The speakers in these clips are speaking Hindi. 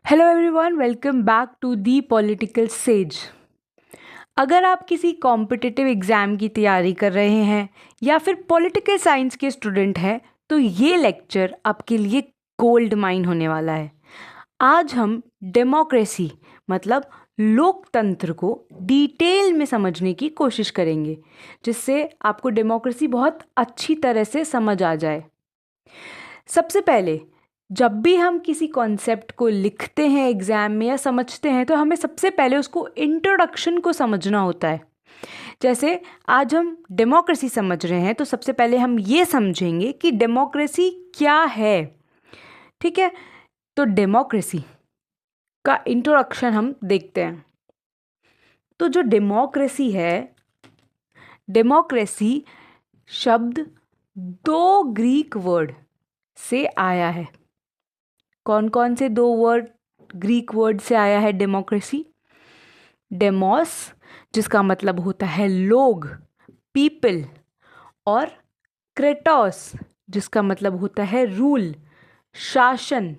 Hello everyone, welcome back to the political sage. अगर आप किसी कॉम्पिटिटिव एग्ज़ाम की तैयारी कर रहे हैं या फिर पॉलिटिकल साइंस के स्टूडेंट हैं तो ये लेक्चर आपके लिए गोल्ड माइन होने वाला है। आज हम डेमोक्रेसी मतलब लोकतंत्र को डिटेल में समझने की कोशिश करेंगे, जिससे आपको डेमोक्रेसी बहुत अच्छी तरह से समझ आ जाए। सबसे पहले जब भी हम किसी कॉन्सेप्ट को लिखते हैं एग्ज़ाम में या समझते हैं तो हमें सबसे पहले उसको इंट्रोडक्शन को समझना होता है। जैसे आज हम डेमोक्रेसी समझ रहे हैं तो सबसे पहले हम ये समझेंगे कि डेमोक्रेसी क्या है। ठीक है, तो डेमोक्रेसी का इंट्रोडक्शन हम देखते हैं। तो जो डेमोक्रेसी है, डेमोक्रेसी शब्द दो ग्रीक वर्ड से आया है। कौन कौन से दो वर्ड ग्रीक वर्ड से आया है डेमोक्रेसी? डेमोस, जिसका मतलब होता है लोग, पीपल, और क्रेटोस, जिसका मतलब होता है रूल, शासन।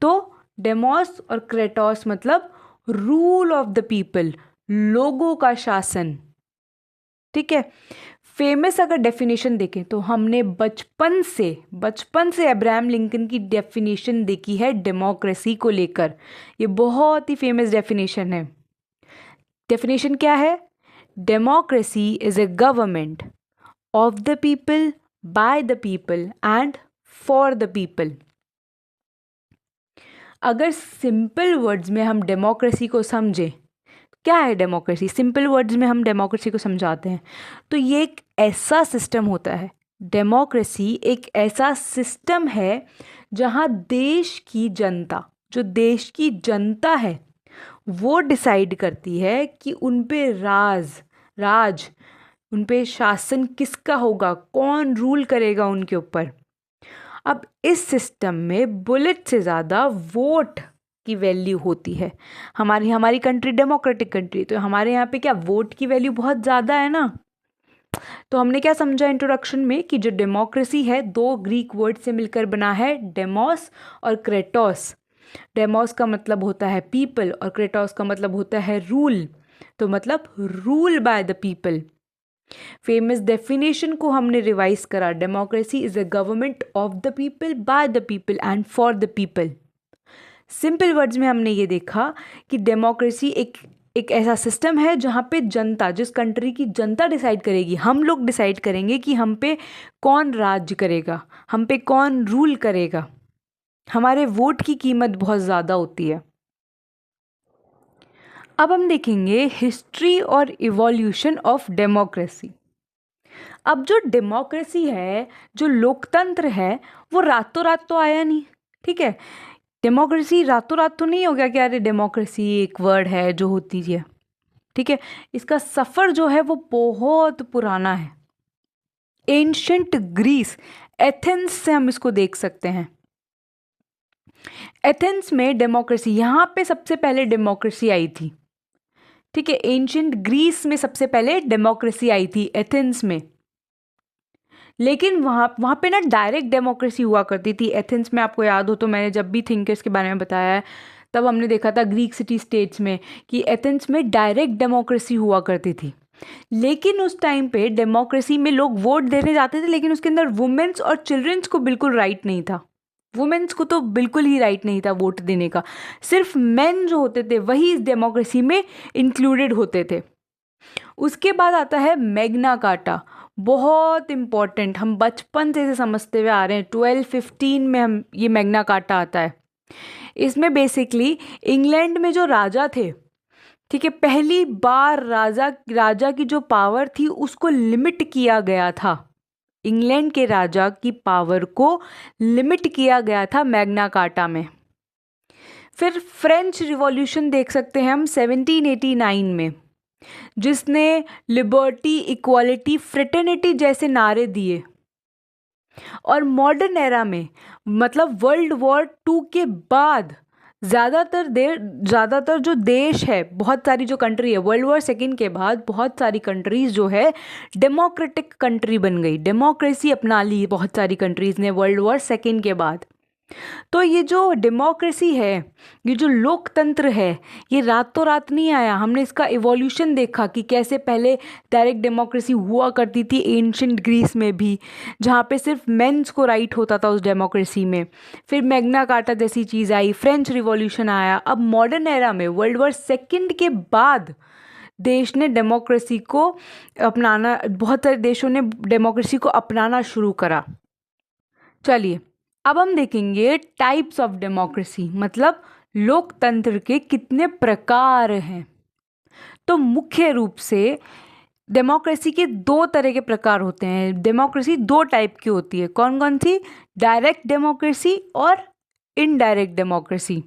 तो डेमोस और क्रेटोस मतलब रूल ऑफ द पीपल, लोगों का शासन। ठीक है, फेमस अगर डेफिनेशन देखें तो हमने बचपन से अब्राहम लिंकन की डेफिनेशन देखी है डेमोक्रेसी को लेकर। ये बहुत ही फेमस डेफिनेशन है। डेफिनेशन क्या है? Democracy is a government of the people, by the people and for the people. अगर सिंपल वर्ड्स में हम डेमोक्रेसी को समझें, क्या है डेमोक्रेसी? सिंपल वर्ड्स में हम डेमोक्रेसी को समझाते हैं तो ये एक ऐसा सिस्टम होता है। डेमोक्रेसी एक ऐसा सिस्टम है जहां देश की जनता, जो देश की जनता है, वो डिसाइड करती है कि उन पे राज उन पे शासन किसका होगा, कौन रूल करेगा उनके ऊपर। अब इस सिस्टम में बुलेट से ज़्यादा वोट की वैल्यू होती है। हमारी कंट्री डेमोक्रेटिक कंट्री, तो हमारे यहाँ पे क्या वोट की वैल्यू बहुत ज़्यादा है ना। तो हमने क्या समझा इंट्रोडक्शन में कि जो डेमोक्रेसी है दो ग्रीक वर्ड से मिलकर बना है, डेमोस और क्रेटोस। डेमोस का मतलब होता है पीपल और क्रेटोस का मतलब होता है रूल। तो मतलब rule by the people. Famous definition को हमने रिवाइज करा, democracy is a government of the people, by the people and for the people. Simple words में हमने ये देखा कि डेमोक्रेसी एक ऐसा सिस्टम है जहाँ पे जनता, जिस कंट्री की जनता डिसाइड करेगी, हम लोग डिसाइड करेंगे कि हम पे कौन राज्य करेगा, हम पे कौन रूल करेगा। हमारे वोट की कीमत बहुत ज़्यादा होती है। अब हम देखेंगे हिस्ट्री और इवोल्यूशन ऑफ डेमोक्रेसी। अब जो डेमोक्रेसी है, जो लोकतंत्र है, वो रातों रात तो आया नहीं। ठीक है, डेमोक्रेसी रातों रात तो नहीं हो गया कि अरे डेमोक्रेसी एक वर्ड है जो होती है। ठीक है, इसका सफ़र जो है वो बहुत पुराना है। एंशंट ग्रीस, एथेंस से हम इसको देख सकते हैं। एथेंस में डेमोक्रेसी, यहाँ पे सबसे पहले डेमोक्रेसी आई थी। ठीक है, एंशंट ग्रीस में सबसे पहले डेमोक्रेसी आई थी, एथेंस में। लेकिन वहाँ पे ना डायरेक्ट डेमोक्रेसी हुआ करती थी। एथेंस में आपको याद हो तो मैंने जब भी थिंकर्स के बारे में बताया है तब हमने देखा था ग्रीक सिटी स्टेट्स में कि एथेंस में डायरेक्ट डेमोक्रेसी हुआ करती थी। लेकिन उस टाइम पे डेमोक्रेसी में लोग वोट देने जाते थे, लेकिन उसके अंदर वुमेन्स और चिल्ड्रंस को बिल्कुल राइट नहीं था। वुमेन्स को तो बिल्कुल ही राइट नहीं था वोट देने का। सिर्फ मेन जो होते थे वही इस डेमोक्रेसी में इंक्लूडेड होते थे। उसके बाद आता है मैग्ना कार्टा, बहुत इम्पॉर्टेंट। हम बचपन से इसे समझते हुए आ रहे हैं, 1215 में हम ये मैग्ना कार्टा आता है। इसमें बेसिकली इंग्लैंड में जो राजा थे, ठीक है, पहली बार राजा की जो पावर थी उसको लिमिट किया गया था। इंग्लैंड के राजा की पावर को लिमिट किया गया था मैग्ना कार्टा में। फिर फ्रेंच रिवॉल्यूशन देख सकते हैं हम 1789 में, जिसने लिबर्टी, इक्वालिटी, फ्रेटर्निटी जैसे नारे दिए। और मॉडर्न एरा में मतलब वर्ल्ड वॉर 2 के बाद ज़्यादातर जो देश है, बहुत सारी जो कंट्री है, वर्ल्ड वॉर सेकेंड के बाद बहुत सारी कंट्रीज़ जो है डेमोक्रेटिक कंट्री बन गई। डेमोक्रेसी अपना ली बहुत सारी कंट्रीज़ ने वर्ल्ड वॉर सेकेंड के बाद। तो ये जो डेमोक्रेसी है, ये जो लोकतंत्र है, ये रातों रात नहीं आया। हमने इसका इवोल्यूशन देखा कि कैसे पहले डायरेक्ट डेमोक्रेसी हुआ करती थी एंशिएंट ग्रीस में भी, जहाँ पे सिर्फ मेंस को राइट होता था उस डेमोक्रेसी में। फिर मैग्ना कार्टा जैसी चीज़ आई, फ्रेंच रिवॉल्यूशन आया। अब मॉडर्न एरा में वर्ल्ड वॉर सेकेंड के बाद देश ने डेमोक्रेसी को अपनाना, बहुत सारे देशों ने डेमोक्रेसी को अपनाना शुरू करा। चलिए अब हम देखेंगे टाइप्स ऑफ डेमोक्रेसी, मतलब लोकतंत्र के कितने प्रकार हैं। तो मुख्य रूप से डेमोक्रेसी के दो तरह के प्रकार होते हैं। डेमोक्रेसी दो टाइप की होती है। कौन कौन सी? डायरेक्ट डेमोक्रेसी और इनडायरेक्ट डेमोक्रेसी।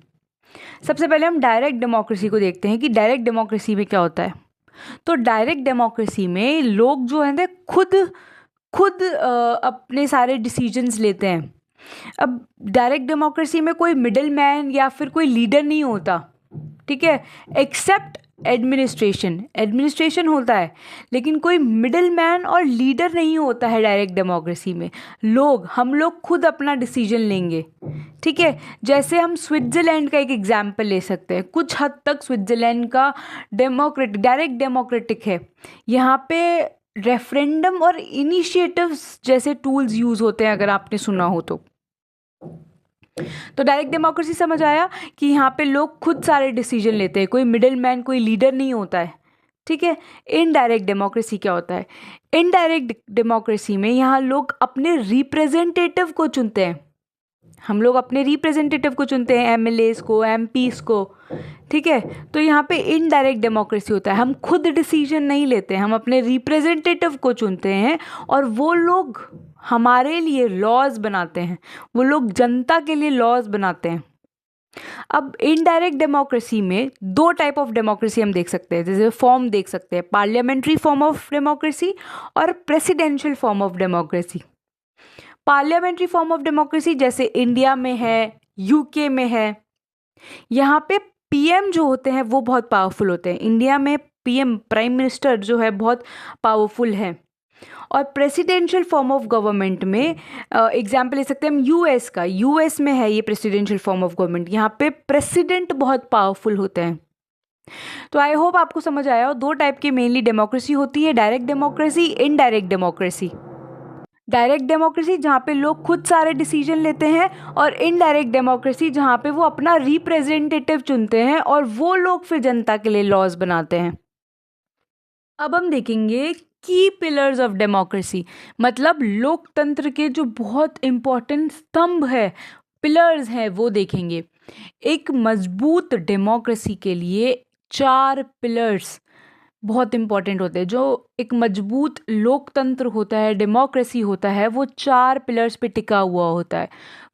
सबसे पहले हम डायरेक्ट डेमोक्रेसी को देखते हैं कि डायरेक्ट डेमोक्रेसी में क्या होता है। तो डायरेक्ट डेमोक्रेसी में लोग जो है ना खुद खुद अपने सारे डिसीजंस लेते हैं। अब डायरेक्ट डेमोक्रेसी में कोई मिडिल मैन या फिर कोई लीडर नहीं होता, ठीक है, एक्सेप्ट एडमिनिस्ट्रेशन होता है, लेकिन कोई मिडिल मैन और लीडर नहीं होता है डायरेक्ट डेमोक्रेसी में। हम लोग खुद अपना डिसीजन लेंगे, ठीक है। जैसे हम स्विट्ज़रलैंड का एक एग्जाम्पल ले सकते हैं। कुछ हद तक स्विट्ज़रलैंड का डायरेक्ट डेमोक्रेटिक है। यहाँ पे रेफरेंडम और इनिशिएटिव्स जैसे टूल्स यूज़ होते हैं, अगर आपने सुना हो तो डायरेक्ट डेमोक्रेसी समझ आया कि यहाँ पे लोग खुद सारे डिसीजन लेते हैं, कोई मिडिल मैन, कोई लीडर नहीं होता है, ठीक है। इनडायरेक्ट डेमोक्रेसी क्या होता है? इनडायरेक्ट डेमोक्रेसी में यहाँ लोग अपने रिप्रेजेंटेटिव को चुनते हैं। हम लोग अपने रिप्रेजेंटेटिव को चुनते हैं, एमएलएस को, एमपीस को, ठीक है। तो यहाँ पे इनडायरेक्ट डेमोक्रेसी होता है, हम खुद डिसीजन नहीं लेते, हम अपने रिप्रेजेंटेटिव को चुनते हैं और वो लोग हमारे लिए लॉज बनाते हैं, वो लोग जनता के लिए लॉज बनाते हैं। अब इनडायरेक्ट डेमोक्रेसी में दो टाइप ऑफ डेमोक्रेसी हम देख सकते हैं, जैसे फॉर्म देख सकते हैं, पार्लियामेंट्री फॉर्म ऑफ डेमोक्रेसी और presidential form of democracy. Parliamentary form of democracy जैसे इंडिया में है, यूके में है, यहाँ पे पीएम जो होते हैं वो बहुत पावरफुल होते हैं। इंडिया में पीएम, प्राइम मिनिस्टर जो है, बहुत पावरफुल है। और प्रेसिडेंशियल फॉर्म ऑफ गवर्नमेंट में एग्जाम्पल ले सकते हैं हम यूएस का। यूएस में है ये प्रेसिडेंशियल फॉर्म ऑफ गवर्नमेंट, यहाँ पे प्रेसिडेंट बहुत पावरफुल होते हैं। तो आई होप आपको समझ आया हो। दो टाइप की मेनली डेमोक्रेसी होती है, direct democracy, indirect democracy. Direct democracy जहाँ पे लोग खुद सारे डिसीजन लेते हैं, और इनडायरेक्ट डेमोक्रेसी जहाँ पे वो अपना रिप्रेजेंटेटिव चुनते हैं और वो लोग फिर जनता के लिए लॉज बनाते हैं। अब हम देखेंगे की पिलर्स ऑफ डेमोक्रेसी, मतलब लोकतंत्र के जो बहुत इम्पोर्टेंट स्तंभ है, पिलर्स हैं, वो देखेंगे। एक मजबूत डेमोक्रेसी के लिए 4 पिलर्स बहुत इम्पॉर्टेंट होते हैं। जो एक मजबूत लोकतंत्र होता है, डेमोक्रेसी होता है, वो 4 पिलर्स पे टिका हुआ होता है।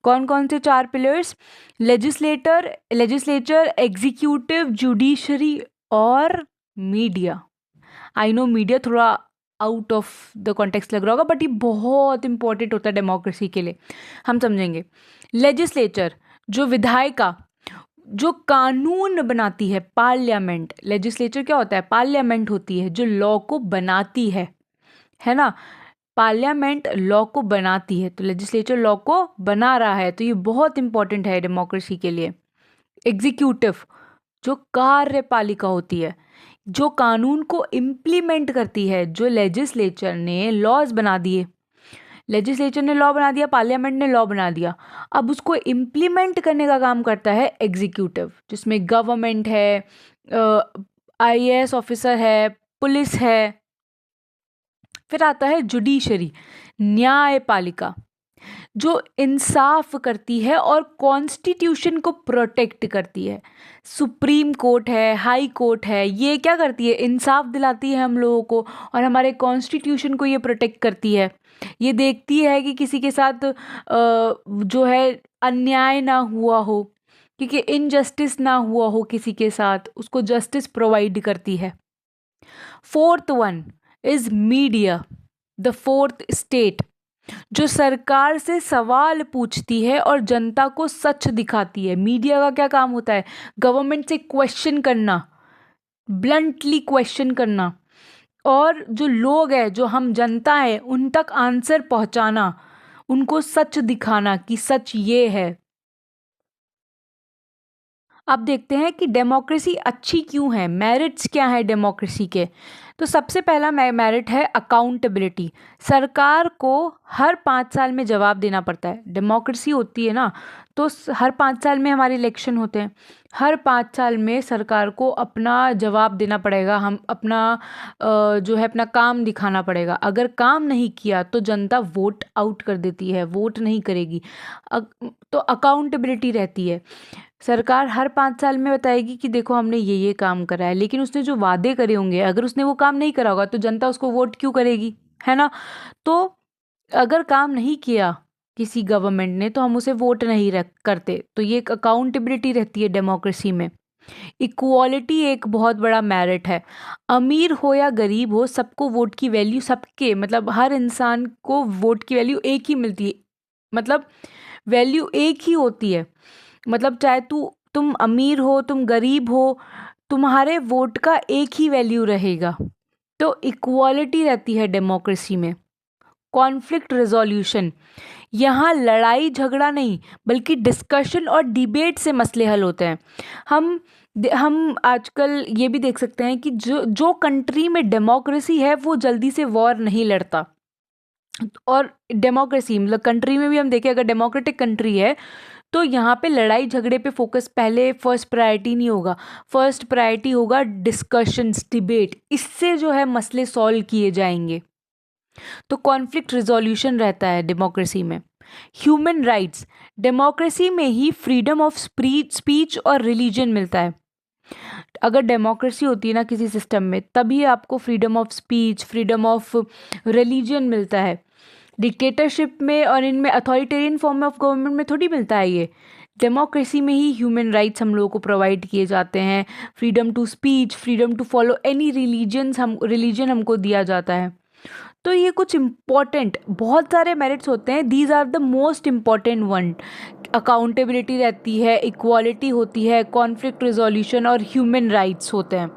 कौन कौन से 4 पिलर्स? लेजिस्लेचर, एग्जीक्यूटिव, जुडिशरी और मीडिया। आई नो मीडिया थोड़ा आउट ऑफ द कॉन्टेक्स्ट लग रहा होगा, बट ये बहुत इंपॉर्टेंट होता है डेमोक्रेसी के लिए, हम समझेंगे। लेजिस्लेचर, जो विधायिका, जो कानून बनाती है, पार्लियामेंट। लेजिस्लेचर क्या होता है? पार्लियामेंट होती है जो लॉ को बनाती है ना। पार्लियामेंट लॉ को बनाती है, तो लेजिस्लेचर लॉ को बना रहा है, तो ये बहुत इंपॉर्टेंट है डेमोक्रेसी के लिए। एग्जीक्यूटिव, जो कार्यपालिका होती है, जो कानून को इम्प्लीमेंट करती है, जो लेजिस्लेचर ने लॉज बना दिए, लेजिस्लेचर ने लॉ बना दिया, पार्लियामेंट ने लॉ बना दिया, अब उसको इम्प्लीमेंट करने का काम करता है एग्जीक्यूटिव, जिसमें गवर्नमेंट है, आईएएस ऑफिसर है, पुलिस है। फिर आता है जुडिशरी, न्यायपालिका, जो इंसाफ करती है और कॉन्स्टिट्यूशन को प्रोटेक्ट करती है। सुप्रीम कोर्ट है, हाई कोर्ट है, ये क्या करती है? इंसाफ दिलाती है हम लोगों को और हमारे कॉन्स्टिट्यूशन को ये प्रोटेक्ट करती है। ये देखती है कि किसी के साथ जो है अन्याय ना हुआ हो, क्योंकि इनजस्टिस ना हुआ हो किसी के साथ, उसको जस्टिस प्रोवाइड करती है। Fourth one is media, the fourth state, जो सरकार से सवाल पूछती है और जनता को सच दिखाती है। मीडिया का क्या काम होता है? गवर्नमेंट से क्वेश्चन करना, ब्लंटली क्वेश्चन करना, और जो लोग हैं, जो हम जनता है, उन तक आंसर पहुंचाना, उनको सच दिखाना कि सच ये है। अब देखते हैं कि डेमोक्रेसी अच्छी क्यों है, मेरिट्स क्या है डेमोक्रेसी के। तो सबसे पहला मेरिट है अकाउंटेबिलिटी। सरकार को हर 5 साल में जवाब देना पड़ता है। डेमोक्रेसी होती है ना, तो हर 5 साल में हमारे इलेक्शन होते हैं। हर 5 साल में सरकार को अपना जवाब देना पड़ेगा, हम अपना जो है अपना काम दिखाना पड़ेगा। अगर काम नहीं किया तो जनता वोट आउट कर देती है, वोट नहीं करेगी। तो अकाउंटेबिलिटी रहती है। सरकार हर 5 साल में बताएगी कि देखो हमने ये काम करा है, लेकिन उसने जो वादे करे होंगे अगर उसने वो काम नहीं करा होगा तो जनता उसको वोट क्यों करेगी, है ना। तो अगर काम नहीं किया किसी गवर्नमेंट ने तो हम उसे वोट नहीं रख करते। तो ये एक अकाउंटेबिलिटी रहती है डेमोक्रेसी में। इक्वालिटी एक बहुत बड़ा मेरिट है। अमीर हो या गरीब हो, सबको वोट की वैल्यू, सबके मतलब हर इंसान को वोट की वैल्यू एक ही मिलती है। मतलब वैल्यू एक ही होती है। मतलब चाहे तुम अमीर हो, तुम गरीब हो, तुम्हारे वोट का एक ही वैल्यू रहेगा। तो इक्वालिटी रहती है डेमोक्रेसी में। कॉन्फ्लिक्ट रेजोल्यूशन, यहाँ लड़ाई झगड़ा नहीं बल्कि डिस्कशन और डिबेट से मसले हल होते हैं। हम आजकल ये भी देख सकते हैं कि जो कंट्री में डेमोक्रेसी है वो जल्दी से वॉर नहीं लड़ता। और डेमोक्रेसी मतलब कंट्री में भी हम देखें, अगर डेमोक्रेटिक कंट्री है तो यहाँ पे लड़ाई झगड़े पे फोकस पहले फर्स्ट प्रायोरिटी नहीं होगा। फर्स्ट प्रायोरिटी होगा डिस्कशंस, डिबेट। इससे जो है मसले सॉल्व किए जाएंगे। तो कॉन्फ्लिक्ट रिजोल्यूशन रहता है डेमोक्रेसी में। ह्यूमन राइट्स, डेमोक्रेसी में ही फ्रीडम ऑफ स्पीच और रिलीजन मिलता है। अगर डेमोक्रेसी होती है ना किसी सिस्टम में, तभी आपको freedom of speech, freedom of religion मिलता है। डिक्टेटरशिप में और इनमें अथॉरिटेरियन फॉर्म ऑफ गवर्नमेंट में थोड़ी मिलता है ये। डेमोक्रेसी में ही ह्यूमन राइट्स हम लोगों को प्रोवाइड किए जाते हैं। Freedom to speech, freedom to follow any religion हमको दिया जाता है। तो ये कुछ इम्पॉर्टेंट बहुत सारे मेरिट्स होते हैं। These are the most important one. Accountability रहती है, इक्वालिटी होती है, कॉन्फ्लिक्ट रिजोल्यूशन और ह्यूमन राइट्स होते हैं।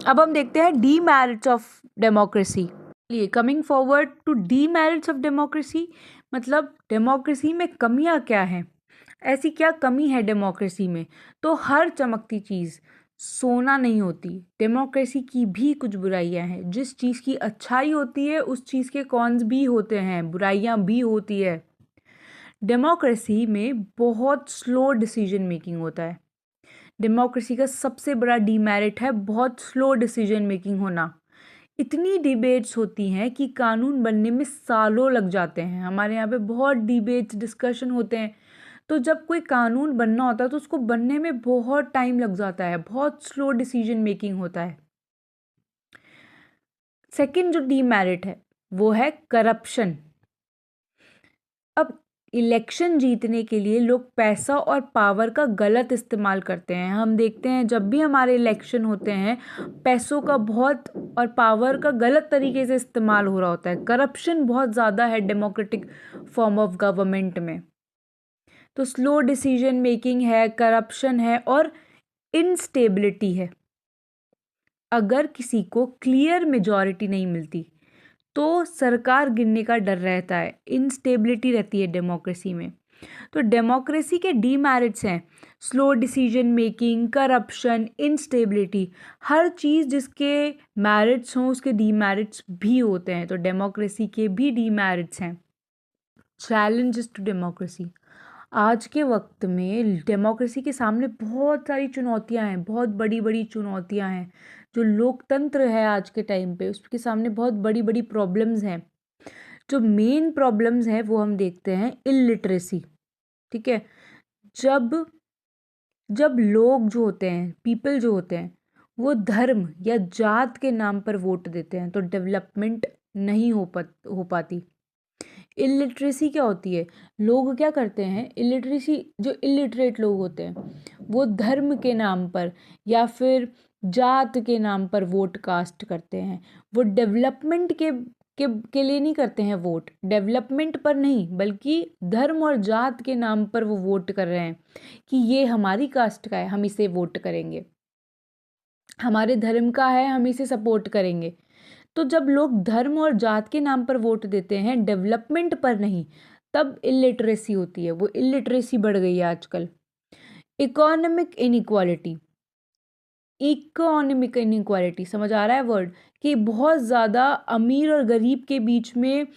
अब हम देखते हैं डीमेरिट्स ऑफ डेमोक्रेसी। चलिए, coming forward to demerits of democracy, मतलब डेमोक्रेसी में कमियां क्या हैं, ऐसी क्या कमी है डेमोक्रेसी में। तो हर चमकती चीज़ सोना नहीं होती। डेमोक्रेसी की भी कुछ बुराइयां हैं। जिस चीज़ की अच्छाई होती है उस चीज़ के कॉन्स भी होते हैं, बुराइयां भी होती है। डेमोक्रेसी में बहुत स्लो डिसीजन मेकिंग होता है। डेमोक्रेसी का सबसे बड़ा डीमेरिट है बहुत स्लो डिसीजन मेकिंग होना। इतनी डिबेट्स होती हैं कि कानून बनने में सालों लग जाते हैं। हमारे यहाँ पे बहुत डिबेट्स, डिस्कशन होते हैं। तो जब कोई कानून बनना होता है तो उसको बनने में बहुत टाइम लग जाता है, बहुत स्लो डिसीजन मेकिंग होता है। सेकंड जो डीमेरिट है वो है करप्शन। अब इलेक्शन जीतने के लिए लोग पैसा और पावर का गलत इस्तेमाल करते हैं। हम देखते हैं जब भी हमारे इलेक्शन होते हैं, पैसों का बहुत और पावर का गलत तरीके से इस्तेमाल हो रहा होता है। करप्शन बहुत ज़्यादा है डेमोक्रेटिक फॉर्म ऑफ गवर्नमेंट में। तो स्लो डिसीजन मेकिंग है, करप्शन है और इनस्टेबिलिटी है। अगर किसी को क्लियर मेजॉरिटी नहीं मिलती तो सरकार गिरने का डर रहता है, इनस्टेबिलिटी रहती है डेमोक्रेसी में। तो डेमोक्रेसी के डीमेरिट्स हैं slow decision making, corruption, instability. हर चीज़ जिसके मेरिट्स हों उसके डीमेरिट्स भी होते हैं। तो डेमोक्रेसी के भी डीमेरिट्स हैं। चैलेंजेस टू डेमोक्रेसी, आज के वक्त में डेमोक्रेसी के सामने बहुत सारी चुनौतियां हैं, बहुत बड़ी बड़ी चुनौतियां हैं। जो लोकतंत्र है आज के टाइम पे उसके सामने बहुत बड़ी बड़ी प्रॉब्लम्स हैं। जो मेन प्रॉब्लम्स हैं वो हम देखते हैं इलिटरेसी। ठीक है, जब जब लोग जो होते हैं, पीपल जो होते हैं, वो धर्म या जात के नाम पर वोट देते हैं तो डेवलपमेंट नहीं हो पाती। इलिटरेसी क्या होती है, लोग क्या करते हैं, इलिटरेसी जो इलिटरेट लोग होते हैं वो धर्म के नाम पर या फिर जात के नाम पर वोट कास्ट करते हैं। वो डेवलपमेंट के लिए नहीं करते हैं वोट, डेवलपमेंट पर नहीं बल्कि धर्म और जात के नाम पर वो वोट कर रहे हैं कि ये हमारी कास्ट का है हम इसे वोट करेंगे, हमारे धर्म का है हम इसे सपोर्ट करेंगे। तो जब लोग धर्म और जात के नाम पर वोट देते हैं डेवलपमेंट पर नहीं, तब इलिटरेसी होती है। वो इलिटरेसी बढ़ गई है आजकल। इकोनॉमिक इनइक्वालिटी, इकोनॉमिक इनइक्वालिटी समझ आ रहा है वर्ड, कि बहुत ज़्यादा अमीर और गरीब के बीच में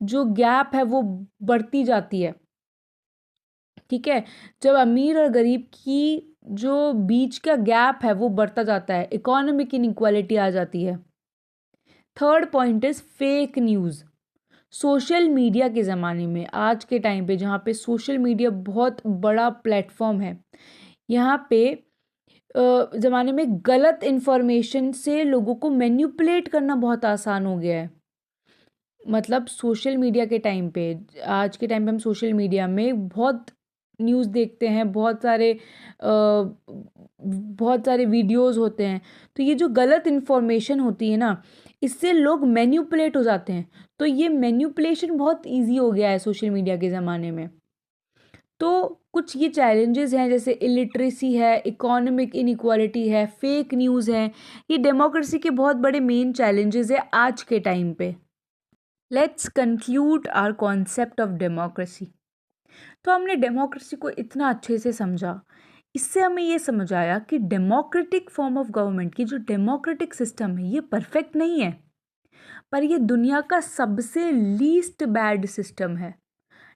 जो गैप है वो बढ़ती जाती है। ठीक है, जब अमीर और गरीब की जो बीच का गैप है वो बढ़ता जाता है, इकोनॉमिक इनइक्वालिटी आ जाती है। Third point is fake news. Social media के ज़माने में, आज के टाइम पे जहाँ पे सोशल मीडिया बहुत बड़ा प्लेटफॉर्म है, यहाँ पे ज़माने में गलत इन्फॉर्मेशन से लोगों को मैन्युपुलेट करना बहुत आसान हो गया है। मतलब सोशल मीडिया के टाइम पे, आज के टाइम पे हम सोशल मीडिया में बहुत न्यूज़ देखते हैं, बहुत सारे वीडियोस होते हैं। तो ये जो गलत इन्फॉर्मेशन होती है ना, इससे लोग मैन्युपुलेट हो जाते हैं। तो ये मैन्युपुलेशन बहुत इजी हो गया है सोशल मीडिया के ज़माने में। तो कुछ ये चैलेंजेस हैं, जैसे इलिटरेसी है, इकोनॉमिक इनइक्वालिटी है, फेक न्यूज़ है। ये डेमोक्रेसी के बहुत बड़े मेन चैलेंजेस है आज के टाइम पे। Let's conclude our concept of democracy. तो हमने डेमोक्रेसी को इतना अच्छे से समझा, इससे हमें ये समझ आया कि डेमोक्रेटिक फॉर्म ऑफ गवर्नमेंट की जो डेमोक्रेटिक सिस्टम है ये परफेक्ट नहीं है, पर ये दुनिया का सबसे लीस्ट बैड सिस्टम है।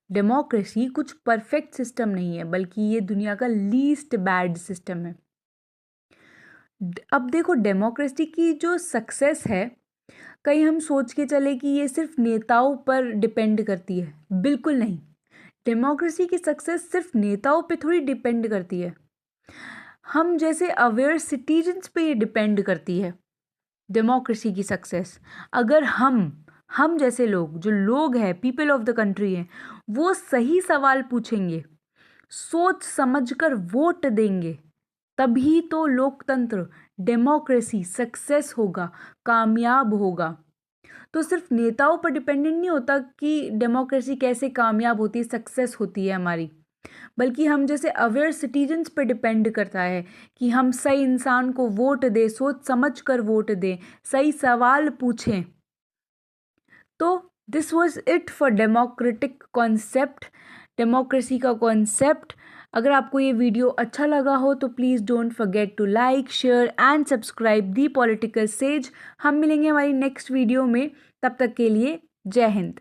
डेमोक्रेसी कुछ परफेक्ट सिस्टम नहीं है, बल्कि ये दुनिया का लीस्ट बैड सिस्टम है। अब देखो, डेमोक्रेसी की जो सक्सेस है, कहीं हम सोच के चले कि ये सिर्फ नेताओं पर डिपेंड करती है, बिल्कुल नहीं। डेमोक्रेसी की सक्सेस सिर्फ नेताओं पे थोड़ी डिपेंड करती है, हम जैसे अवेयर सिटीजन्स पे ये डिपेंड करती है डेमोक्रेसी की सक्सेस। अगर हम जैसे लोग, जो लोग हैं, पीपल ऑफ द कंट्री हैं, वो सही सवाल पूछेंगे, सोच समझकर वोट देंगे, तभी तो लोकतंत्र, डेमोक्रेसी सक्सेस होगा, कामयाब होगा। तो सिर्फ नेताओं पर डिपेंडेंट नहीं होता कि डेमोक्रेसी कैसे कामयाब होती है, सक्सेस होती है हमारी, बल्कि हम जैसे अवेयर सिटीजन्स पर डिपेंड करता है कि हम सही इंसान को वोट दें, सोच समझ कर वोट दें, सही सवाल पूछें। तो this was it for democratic concept, democracy का कॉन्सेप्ट। अगर आपको ये वीडियो अच्छा लगा हो तो please don't forget to like, share and subscribe the political sage. हम मिलेंगे हमारी नेक्स्ट वीडियो में, तब तक के लिए जय हिंद।